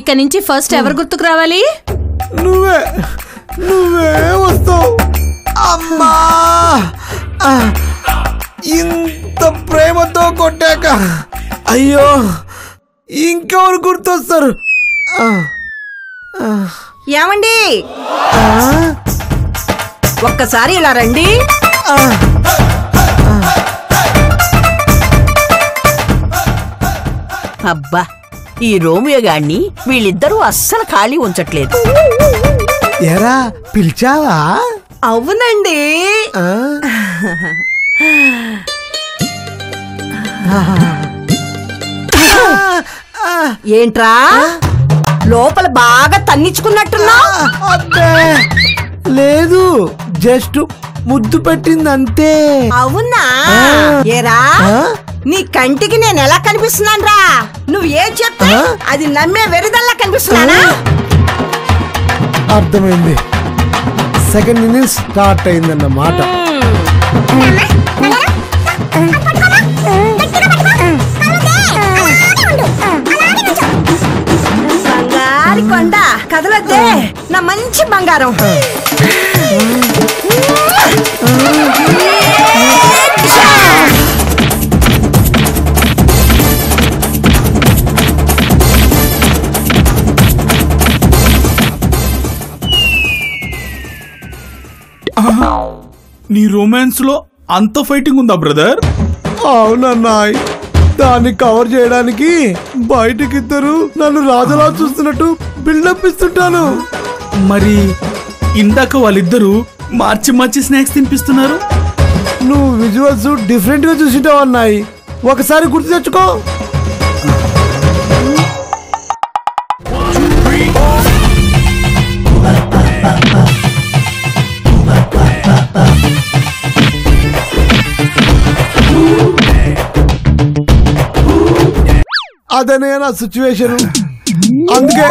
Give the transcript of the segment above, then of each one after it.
ఇక నుంచి ఫస్ట్ ఎవరు గుర్తుకు రావాలి? నువ్వే వస్తావు. అమ్మా, ఇంత ప్రేమతో కొట్టాక అయ్యో ఇంకెవరు గుర్తొస్తారు? ఏమండి, ఒక్కసారి ఇలా రండి. అబ్బా, ఈ రోమియో గాడిని వీళ్ళిద్దరూ అస్సలు ఖాళీ ఉంచట్లేదు. ఎరా పిలిచావా? అవునండి. ఏంట్రా లోపల బాగా తన్నించుకున్నట్టున్నా? లేదు, జస్ట్ ముద్దు పెట్టింది అంతే. అవునా? ఏరా, నీ కంటికి నేను ఎలా కనిపిస్తున్నాను రా? నువ్వు ఏం చెప్తే అది నమ్మే వెరిదల్లా కనిపిస్తున్నానా? అర్థమైంది. సెకండ్ ఇన్నింగ్స్ స్టార్ట్ అయిందన్నమాట. బంగారు కొండ కదలొద్దే నా మంచి బంగారం. నీ రొమాన్స్ లో అంత ఫైటింగ్ ఉందా బ్రదర్? అవునన్నాయ్, దాన్ని కవర్ చేయడానికి బయటకిద్దరు నన్ను రాజలా చూస్తున్నట్టు బిల్డప్ ఇస్తుంటాను. మరి ఇందాక వాళ్ళిద్దరూ మార్చి స్నాక్స్ తినిపిస్తున్నారు. నువ్వు విజువల్స్ డిఫరెంట్ గా చూసింటావు అన్నాయి, ఒకసారి గుర్తు తెచ్చుకో. అదనే నా సిచ్యువేషన్. అందుకే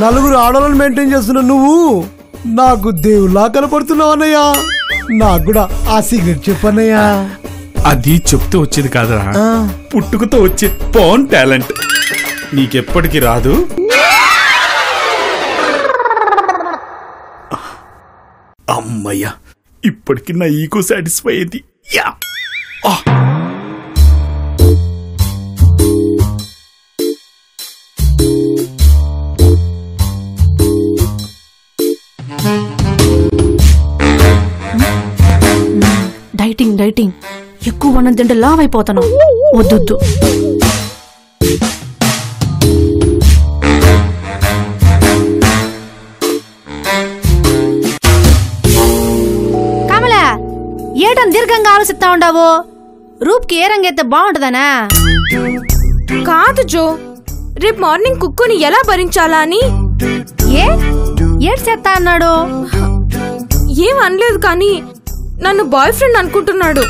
నలుగురు ఆడవాళ్ళని మెయింటైన్ చేస్తున్నా నువ్వు నాకు దేవుళ్ళా కనపడుతున్నావు అన్నయ్యా. నాకు కూడా ఆ సీక్రెట్ చెప్పన్నయ్యా. అది చెప్తే వచ్చేది కాదురా, పుట్టుకతో వచ్చే పవన్ టాలెంట్. నీకెప్పటికి రాదు. అమ్మయ్యా, ఇప్పటికి నా ఈగో సాటిస్ఫై అయింది. యా, డైటింగ్ ఎక్కువ అన్నం తింటే లావ్ అయిపోతాను. వద్దు. కమలా, ఏటని దీర్ఘంగా ఆలోచిస్తా ఉండవు? రూప్కి ఏ రంగైతే బాగుంటదనా? కాదు జో, రేపు మార్నింగ్ కుక్కుని ఎలా భరించాలా అని. ఏడ్ చేస్తా అన్నాడు. ఏం అనలేదు కానీ నన్ను బాయ్ ఫ్రెండ్ అనుకుంటున్నాడు.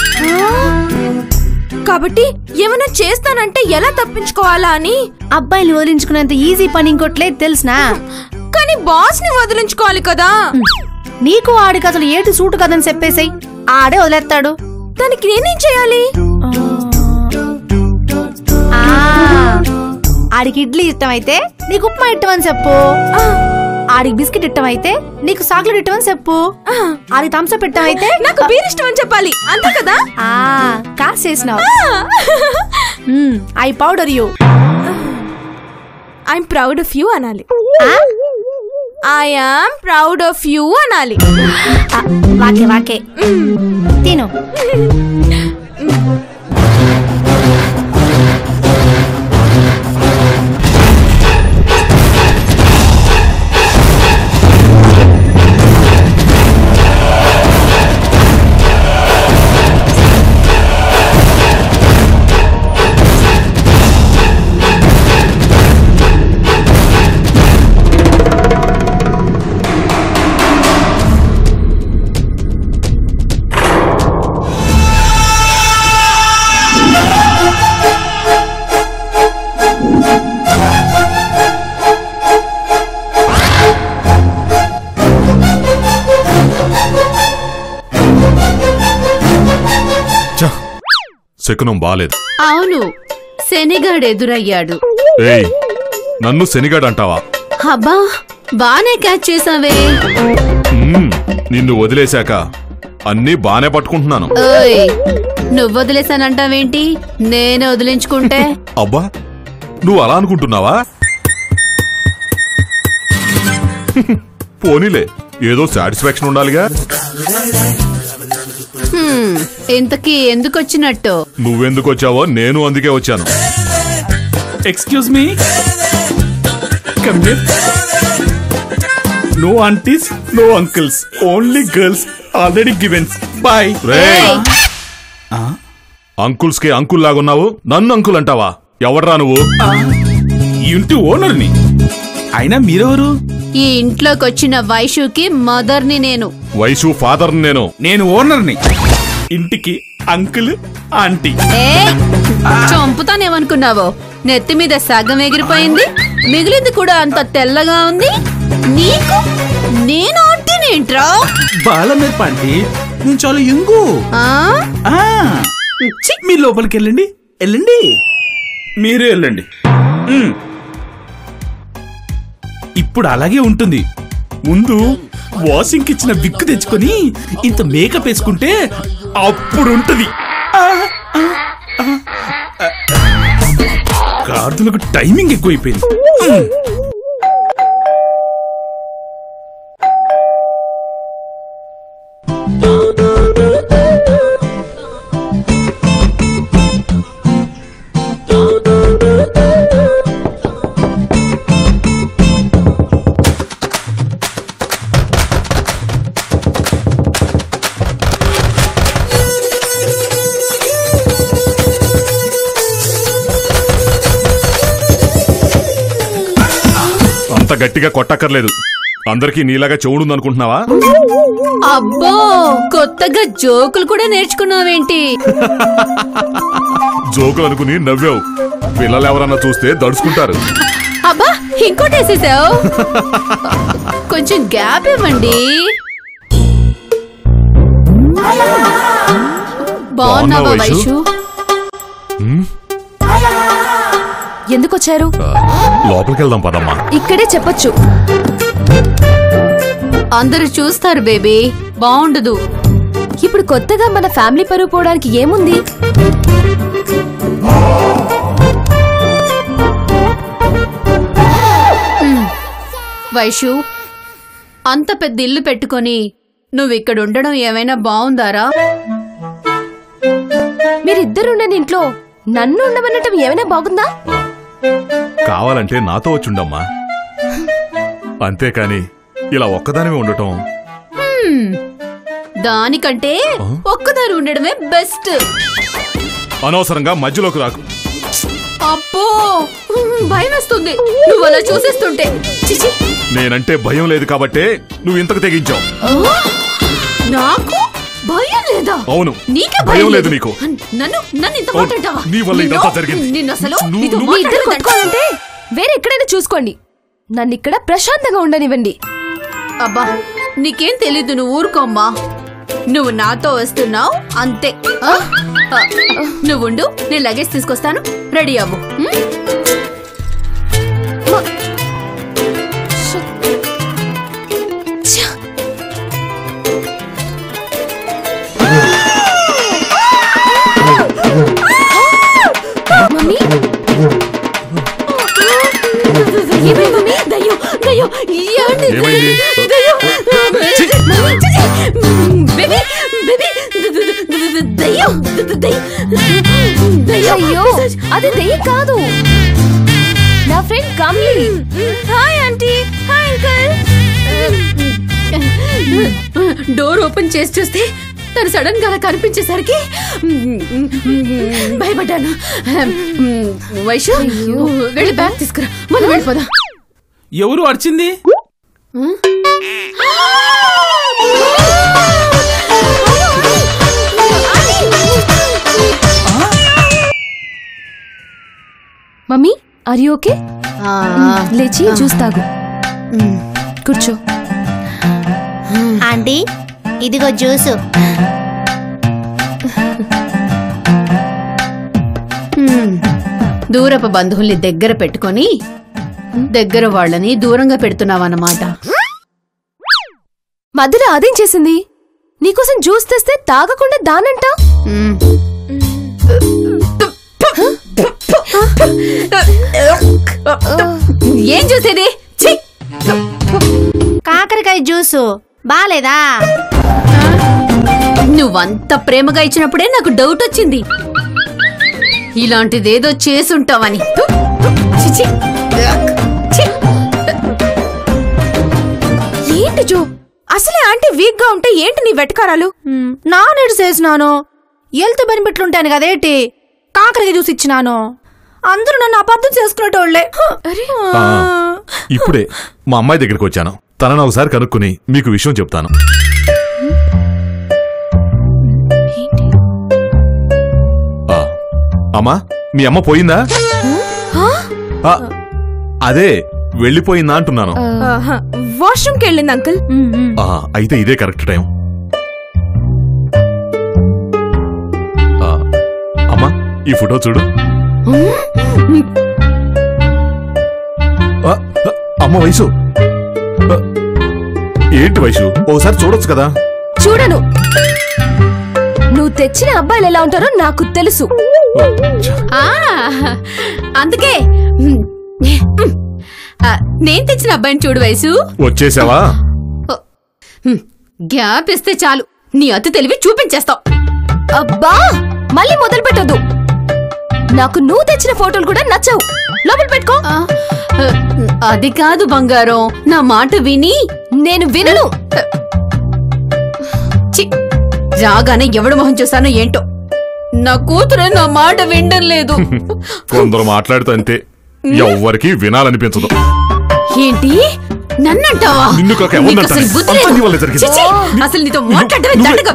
కాబట్టి ఏమైనా చేస్తానంటే ఎలా తప్పించుకోవాలా అని. అబ్బాయిని వదిలించుకునేంత ఈజీ పని ఇంకోట్లేదు తెలుసునా? కానీ బాస్ ని వదిలించుకోవాలి కదా. నీకు ఆడికి అసలు ఏటి సూటు కదని చెప్పేసాయి, ఆడే వదిలేస్తాడు. దానికి నేనేం చేయాలి? ఆడికి ఇడ్లీ ఇష్టం అయితే నీకు ఉప్మా ఇష్టం అని చెప్పు. ఆడికి బిస్కెట్ ఇష్టం అయితే నీకు చాక్లెట్ ఇష్టం అని చెప్పు. ఆడికి థమ్స్అప్ ఇష్టం అయితే నాకు బీర్ ఇష్టం అని చెప్పాలి. అంతే కదా? కాస్ చేసినావు. I powder you. I'm proud of you అనాలి. I am proud of you అనాలి. వాకే తిను. శకునం బాలేదు. అవును, శనిగాడు ఎదురయ్యాడు. నన్ను శనిగాడు అంటావా? అబ్బా బానే క్యాచ్ చేసావే. నిన్ను వదిలేశాక అన్నీ బానే పట్టుకుంటున్నాను. ఓయ్ నువ్వు వదిలేసానంటావేంటి? నేను వదిలించుకుంటే? అబ్బా నువ్వు అలా అనుకుంటున్నావా? పోనీలే, ఏదో సాటిస్ఫాక్షన్ ఉండాలిగా. ఇంతకీ ఎందుకు వచ్చినట్టు? నువ్వెందుకు వచ్చావో నేను అందుకే వచ్చాను. Excuse me, come here. No aunties, no uncles, only girls, already givens. Boy. ఏయ్, అంకుల్స్ కి అంకుల్ లాగున్నావు, నన్ను అంకుల్ అంటావా? ఎవడ్రా నువ్వు? ఇంటి ఓనర్ని. అయినా మీరెవరు? ఈ ఇంట్లోకి వచ్చిన వైషుకి మదర్ని నేను. వైషు ఫాదర్ నేను. నేను ఓనర్ని. ఇంటికి అంకుల్, ఆంటీ. చంపుతానేమనుకున్నావో? నెత్తి మీద సగం ఎగిరిపోయింది, మిగిలింది కూడా అంత తెల్లగా ఉంది. నీకు నేను ఆంటీనేంట్రా? బాలమేర్ ఆంటీ, నేను చాలా యంగు. మీరు లోపలికి వెళ్ళండి, వెళ్ళండి. మీరే వెళ్ళండి. ఇప్పుడు అలాగే ఉంటుంది. ముందు వాషింగ్ ఇచ్చిన విక్కు తెచ్చుకొని ఇంత మేకప్ వేసుకుంటే అప్పుడు ఉంటది. గార్దులకు టైమింగ్ ఎక్కువైపోయింది. అంత గట్టిగా కొట్టక్కర్లేదు. అందరికీ నీలాగా చెవుడుందనుకుంటున్నావా? అబ్బో, కొత్తగా జోకులు కూడా నేర్చుకున్నావేంటి? జోకులు అనుకుని నవ్వావు. పిల్లలు ఎవరన్నా చూస్తే దడుచుకుంటారు. అబ్బా ఇంకోటేసేసావు. కొంచెం గ్యాప్ ఇవ్వండి. బాగున్నావా వైషు? ఎందుకు వచ్చారు? లోపలికి వెళ్దాం పదమ్మా. ఇక్కడే చెప్పొచ్చు. అందరూ చూస్తారు బేబీ, బాగుండదు. ఇప్పుడు కొత్తగా మన ఫ్యామిలీ పరువు పోవడానికి ఏముంది? వైషు, అంత పెద్ద ఇల్లు పెట్టుకొని నువ్విక్కడ ఉండడం ఏమైనా బాగుందారా? మీరిద్దరున్న ఇంట్లో నన్ను ఉండమనటం ఏమైనా బాగుందా? కావాలంటే నాతో వచ్చుండమ్మా. అంతేకాని ఇలా ఒక్కదానివే ఉండటం. దానికంటే ఒక్కదారు ఉండడమే బెస్ట్. అనవసరంగా మధ్యలోకి రాకు. అబ్బో భయం వేస్తుంది నువ్వు అలా చూసేస్తుంటే. చిచి, నేనంటే భయం లేదు కాబట్టే నువ్వు ఇంతకు తెగించావు. నాకు భయం లేదా? అవును, నీకే భయం లేదు నీకు. నన్ను ఇంత మాట్లాడతావా? నీ వల్ల ఇదంతా జరిగింది. నిన్ను అసలు మీ ఇద్దరు కొట్టుకోవాలంటే వేరే ఎక్కడైనా చూసుకోండి. నన్ను ఇక్కడ ప్రశాంతంగా ఉండనివ్వండి. అబ్బా నీకేం తెలీదు, నువ్వు ఊరుకోమ్మా. నువ్వు నాతో వస్తున్నావు అంతే. నువ్వుండు, నేను లగేజ్ తీసుకొస్తాను, రెడీ అవ్వు. మమ్మీ అయ్యో అది దెయ్యం కాదు, నా friend Kamli. Hi aunty. Hi uncle. Door open చేసి చూస్తే తను సడన్ గా అలా కనిపించేసరికి భయపడ్డాను. వైషు వెళ్ళి బ్యాగ్ తీసుకురా, మనం వెళ్ళిపోదాం. ఎవరు అరిచింది? Mummy are you okay? లేచి జ్యూస్ తాగు. కూర్చో. ఆంటీ ఇదిగో జ్యూసు. దూరపు బంధువుల్ని దగ్గర పెట్టుకొని దగ్గర వాళ్ళని దూరంగా పెడుతున్నావన్నమాట. మధ్యలో అదేం చేసింది? నీకోసం జ్యూస్ తెస్తే తాగకుండా దానంట. ఏం చూసేది? కాకరకాయ జ్యూసు బాలేదా? నువ్వంత ప్రేమగా ఇచ్చినప్పుడే నాకు డౌట్ వచ్చింది, ఇలాంటిదేదో చేసుంటావని. ఏంటి జో, అసలే ఆంటీ వీక్ గా ఉంటే ఏంటి నీ వెటకారాలు? నానేడు చేసినాను, హెల్త్ బెనిఫిట్లుంటాను కదేటి కాకరకాయ జ్యూస్ ఇచ్చినాను. అందరూ నన్ను అబద్ధం చేసుకునేటోళ్లే. ఇప్పుడే మా అమ్మాయి దగ్గరికి వచ్చాను, తనను ఒకసారి కనుక్కుని మీకు విషయం చెప్తాను. అమ్మా, మీ అమ్మ పోయిందా? అదే వెళ్ళిపోయిందా అంటున్నాను. వాష్రూమ్కి వెళ్ళింది అంకుల్. అయితే ఇదే కరెక్ట్ టైం. అమ్మా, ఈ ఫోటో చూడు. అమ్మ వయసు ఏంటి వయసు? ఒకసారి చూడొచ్చు కదా. చూడను. నువ్వు తెచ్చిన అబ్బాయిలు ఎలా ఉంటారో నాకు తెలుసు. అందుకే నేను తెచ్చిన అబ్బాయిని చూడు వయసు. వచ్చేసావా? గ్యాప్ ఇస్తే చాలు నీ అతి తెలివి చూపించేస్తావు. అబ్బా, మళ్ళీ మొదలు పెట్టొద్దు. నాకు నువ్వు తెచ్చిన ఫోటోలు కూడా నచ్చవు. లోపల పెట్టుకో. అది కాదు బంగారం, నా మాట విని. నేను వినను. రాగానే ఎవడు మొహం చూసానో ఏంటో, నా కూతురే నా మాట వినడం లేదు. కొందరు మాట్లాడితే అంతే, ఎవ్వరికి వినాలనిపించదు. ఏంటి నన్నంటావా? అసలు నీతో మాట్లాడమే దండగా.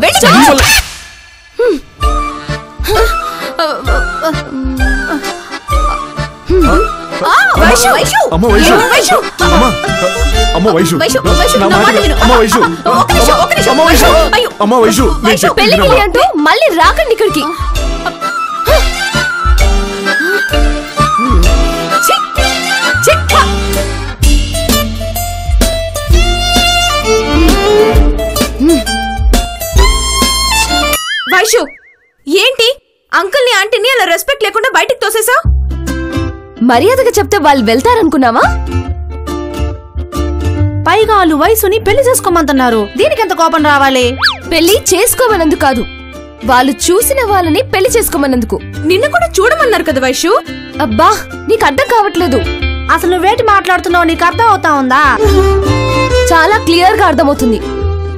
పెళ్లికి అంటూ మళ్ళీ రాకండి ఇక్కడికి. వైషు, ఏంటి అంకుల్ని ఆంటీని అలా రెస్పెక్ట్ లేకుండా బయటికి తోసేసా? మర్యాదగా చెప్తే వాళ్ళు వెళ్తారనుకున్నావా? పైగా వాళ్ళు వయసుని పెళ్లి చేసుకోమంటున్నారు, దీనికి ఎంత కోపం రావాలి? పెళ్లి చేసుకోమన్నందుకు కాదు, వాళ్ళు చూసిన వాళ్ళని పెళ్లి చేసుకోమన్నందుకు. నిన్ను కూడా చూడమన్నారు కదా వైషు. అబ్బా, నీకు అర్థం కావట్లేదు. అసలు నువ్వేటి మాట్లాడుతున్నావు, నీకు అర్థం అవుతా ఉందా? చాలా క్లియర్ గా అర్థమవుతుంది.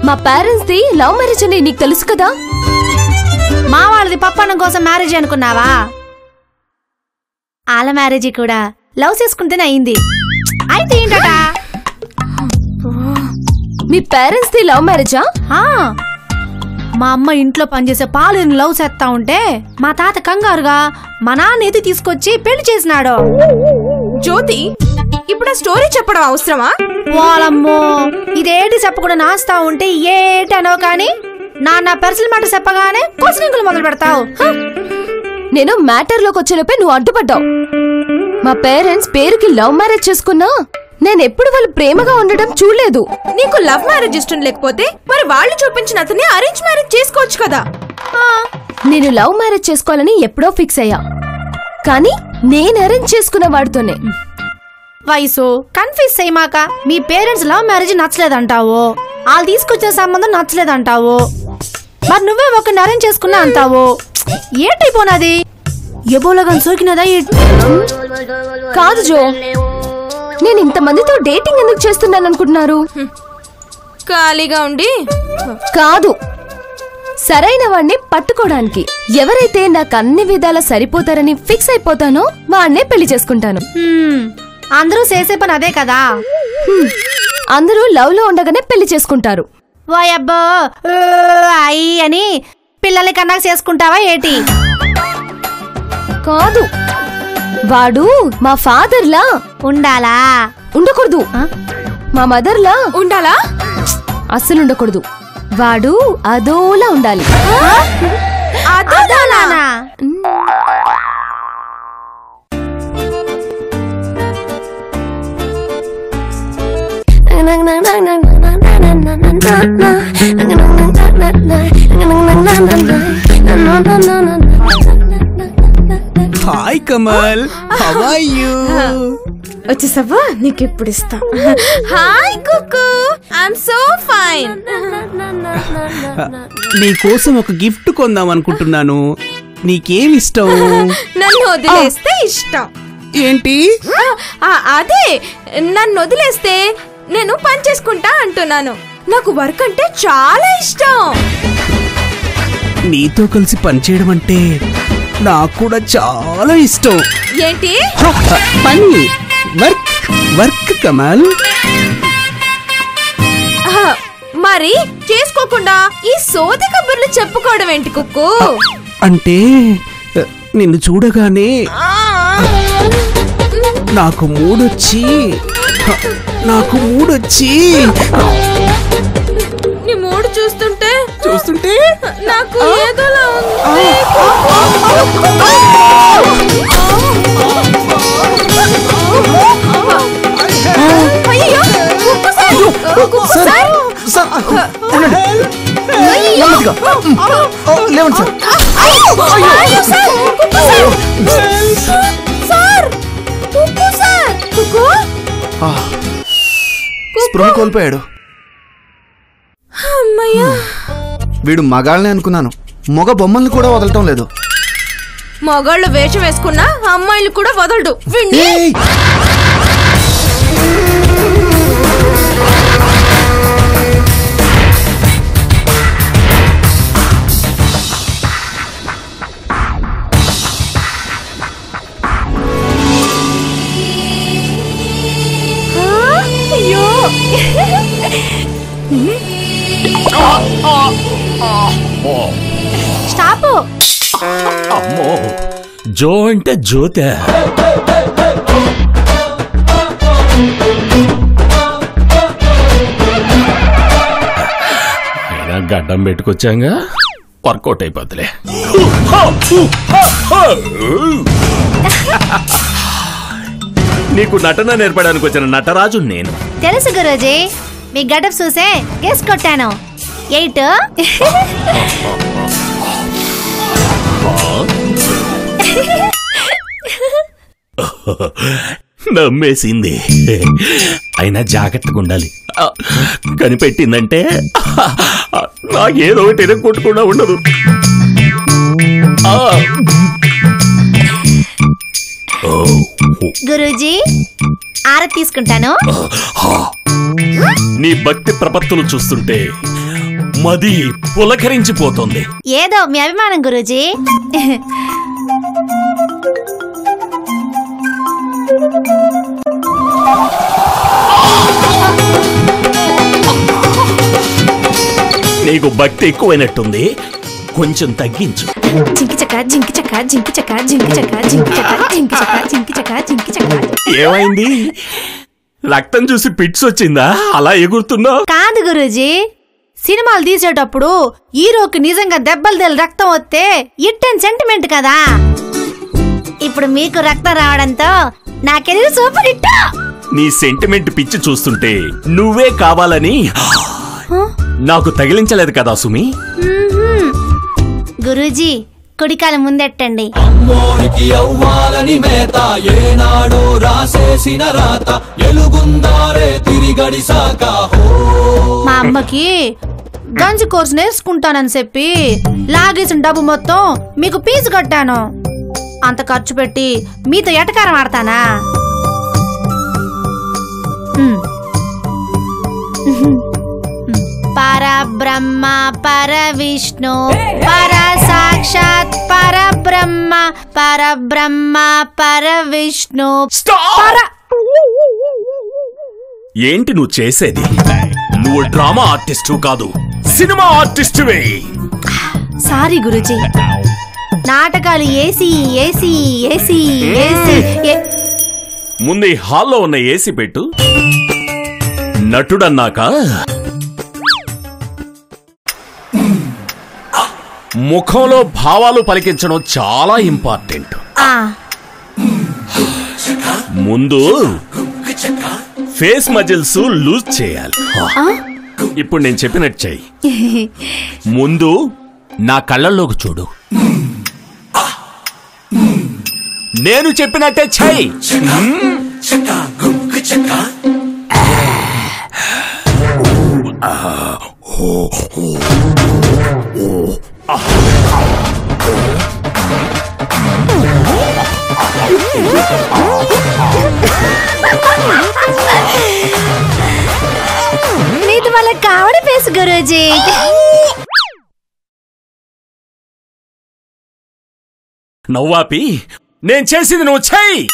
మా పేరెంట్స్ ది లవ్ మ్యారేజ్ అని నీకు తెలుసు కదా. మా వాళ్ళది పప్పన్నం కోసం మ్యారేజ్ అనుకున్నావా? ఆల మ్యారేజీ కూడా లవ్ చేసుకుంటేనే అయింది. అయితే ఏంటట? మీ పేరెంట్స్ ది లవ్ మ్యారేజా? మా అమ్మ ఇంట్లో పనిచేసే పాలను లవ్ చేస్తా ఉంటే మా తాత కంగారుగా మా నాన్న ఎది తీసుకొచ్చి పెళ్లి చేసినాడు. జ్యోతి, ఇప్పుడు ఆ స్టోరీ చెప్పడం అవసరమా? వాళ్ళమ్మో, ఇదేటి చెప్పకుండా నాస్తా ఉంటే ఏటి అనవు కానీ నా పర్సనల్ మ్యాటర్ చెప్పగానే క్వశ్చనింగ్లు మొదలు పెడతావు. నేను మ్యాటర్ లోకి వచ్చేలోపే నువ్వు అడ్డుపడ్డావు. మా పేరెంట్స్ పేరుకి లవ్ మ్యారేజ్ చేసుకున్నా నేనెప్పుడు వాళ్ళు ప్రేమగా ఉండడం చూడలేదు. నీకు లవ్ మ్యారేజ్ ఇష్టం లేకపోతే మరి వాళ్ళు చూపించిన అతన్ని అరేంజ్ మ్యారేజ్ చేసుకోవచ్చు కదా. నేను లవ్ మ్యారేజ్ చేసుకోవాలని ఎప్పుడో ఫిక్స్ అయ్యా, కానీ నేను అరేంజ్ చేసుకున్న వాడితోనే. వయసు కన్ఫ్యూజ్ అయ్యాక మీ పేరెంట్స్ లవ్ మ్యారేజ్ నచ్చలేదంటావు, వాళ్ళు తీసుకొచ్చిన సంబంధం నచ్చలేదంటావు, మరి నువ్వే ఒకరిని అరేంజ్ చేసుకున్నా అంటావు. ఏంటైపోనాది? ఎబోలాగా సోకినదా? కాదు జో, నేను ఇంతమందితో డేటింగ్ ఎందుకు చేస్తున్నాను అనుకుంటున్నారు? ఖాళీగా ఉండి కాదు, సరైన వాడిని పట్టుకోవడానికి. ఎవరైతే నాకు అన్ని విధాలా సరిపోతారని ఫిక్స్ అయిపోతానో వాడినే పెళ్లి చేసుకుంటాను. అందరూ చేసే పని అదే కదా. అందరూ లవ్ లో ఉండగానే పెళ్లి చేసుకుంటారు. వాయబ్బో అయ్యి అని పిల్లల్ని కన్నా చేసుకుంటావా ఏటి? కాదు, వాడు మా ఫాదర్ లా ఉండాలా? ఉండకూడదు. మా మదర్ లా ఉండాలా? అస్సలు ఉండకూడదు. వాడు అదోలా ఉండాలి. Hi Kamal, how are you? వచ్చేసావా? నీకు ఎప్పుడు ఇస్తా. Hi Kukku, I'm so fine. నీ కోసం ఒక గిఫ్ట్ కొందాం అనుకుంటున్నాను. నీకేమి ఇష్టం? నన్ను వదిలేస్తే ఇష్టం. ఏంటి? అదే, నన్ను వదిలేస్తే నేను పని చేసుకుంటా అంటున్నాను. నాకు వర్క్ అంటే చాలా ఇష్టం. నీతో కలిసి పనిచేయడం అంటే నాకు కూడా చాలా ఇష్టం. ఏంటి? పని, వర్క్ వర్క్ కమల్. మరి చేసుకోకుండా ఈ సోది కబుర్లు చెప్పుకోవడం ఏంటి కుక్కు? అంటే నిన్ను చూడగానే నాకు మూడొచ్చి నీ మూడు చూస్తుంటే నాకు ఏదోలా స్పృహ కోల్పోయాడు. వీడు మగాళ్ళని అనుకున్నాను. మగ బొమ్మల్ని కూడా వదలటం లేదు. మగాళ్ళు వేషం వేసుకున్నా అమ్మాయిలు కూడా వదలడు. స్టాప్. అమ్మో, జో అంటే జ్యోతే. అయినా గడ్డం పెట్టుకొచ్చాగా, వర్కౌట్ అయిపోతులే. నీకు నటన నేర్పడానికి వచ్చిన నటరాజు నేను. తెలుసు గురూజీ, మీ గడప్ చూసే గెస్ కొట్టాను. 8. నమ్మేసింది. అయినా జాగ్రత్తగా ఉండాలి. కనిపెట్టిందంటే నాకేదో ఒకటి ఎరగొట్టకుండా ఉండదు. గురూజీ, ఆరతి తీసుకుంటాను. నీ భక్తి ప్రపత్తులు చూస్తుంటే మది పులకరించిపోతుంది. ఏదో మీ అభిమానం గురూజీ. నీకు భక్తి ఎక్కువైనట్టుంది, కొంచెం తగ్గించు. ఏమైంది? రక్తం చూసి పిట్స్ వచ్చిందా అలా ఎగురుతున్నావు? కాదు గురూజీ, సినిమాలు తీసేటప్పుడు హీరోకి నిజంగా దెబ్బలు తెలి రక్తం వస్తే ఇట్టని సెంటిమెంట్ కదా. ఇప్పుడు మీకు రక్తం రావడంతో నాకెదురు సూపర్ హిట్. నీ సెంటిమెంట్ పిచ్చి చూస్తుంటే నువ్వే కావాలని నాకు తగిలించలేదు కదా సుమి. గురూజీ, కుడికాలు ముందెట్టండి. మా అమ్మకి గంజి కోర్సు నేర్చుకుంటానని చెప్పి లాగేసిన డబ్బు మొత్తం మీకు ఫీజు కట్టాను. అంత ఖర్చు పెట్టి మీతో ఎటకారం ఆడతానా? పరబ్రహ్మ పరవిష్ణు పర సాక్షాత్ పరబ్రహ్మ పరబ్రహ్మ పరవిష్ణు ఏంటి నువ్వు చేసేది? నువ్వు డ్రామా ఆర్టిస్టు కాదు, సినిమా ఆర్టిస్టువే. సారీ గురూజీ, నాటకాలు ఏసీ ఏసీ ఏసీ ఏసీ. ముందు హాల్లో ఉన్న ఏసీ పెట్టు. నటుడన్నాక ముఖంలో భావాలు పలికించడం చాలా ఇంపార్టెంట్. ముందు ఫేస్ మజిల్స్ లూజ్ చేయాలి. ఇప్పుడు నేను చెప్పినట్టు చెయ్యి. ముందు నా కళ్ళల్లోకి చూడు. నేను చెప్పినట్టే చెయ్యి. నీది వాళ్ళ కావడి ఫేస్ గురూజీ. నవ్వాపి నేను చేసింది నువ్వు చెయ్యి.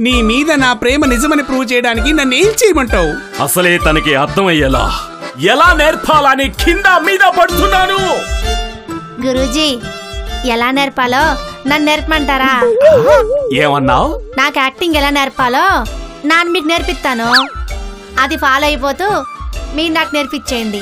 నీ మీద నా ప్రేమ నిజమని ప్రూవ్ చేయడానికి నన్ను ఏం చేయమంటావు? అసలే తనకి అర్థమయ్యేలా ఎలా నేర్పాలని కింద మీద పడుతున్నాను. గురూజీ ఎలా నేర్పాలో నన్ను నేర్పమంటారా? ఏమన్నావు? నాకు యాక్టింగ్ ఎలా నేర్పాలో నాన్న మీకు నేర్పిస్తాను. అది ఫాలో అయిపోతూ మీరు నాకు నేర్పించేయండి.